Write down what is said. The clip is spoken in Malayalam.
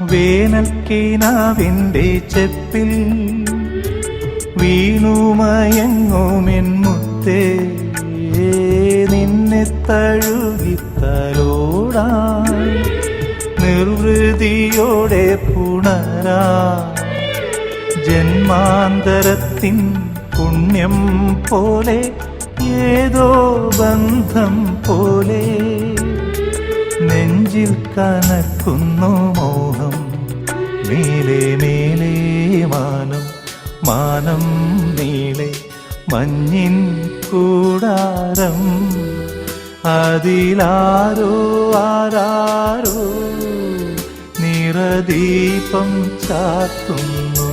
വേനൽക്കിനാവിൻ്റെ ചെപ്പിൽ വീണുമയങ്ങുമെൻ മുത്തേ, നിന്നെ തഴുകിത്തലോടാൻ നിർവൃതിയോടെ പുണരാ ജന്മാന്തരത്തിൻ പുണ്യം പോലെ ഏതോ ബന്ധം പോലെ നെഞ്ചിൽ കനക്കുന്നു മോഹം. മേലെ മേലെ മാനം, മാനം നീളെ മഞ്ഞിൻ കൂടാരം, അതിലാരോ ആരാരോ നിറദീപം ചാർത്തുന്നു.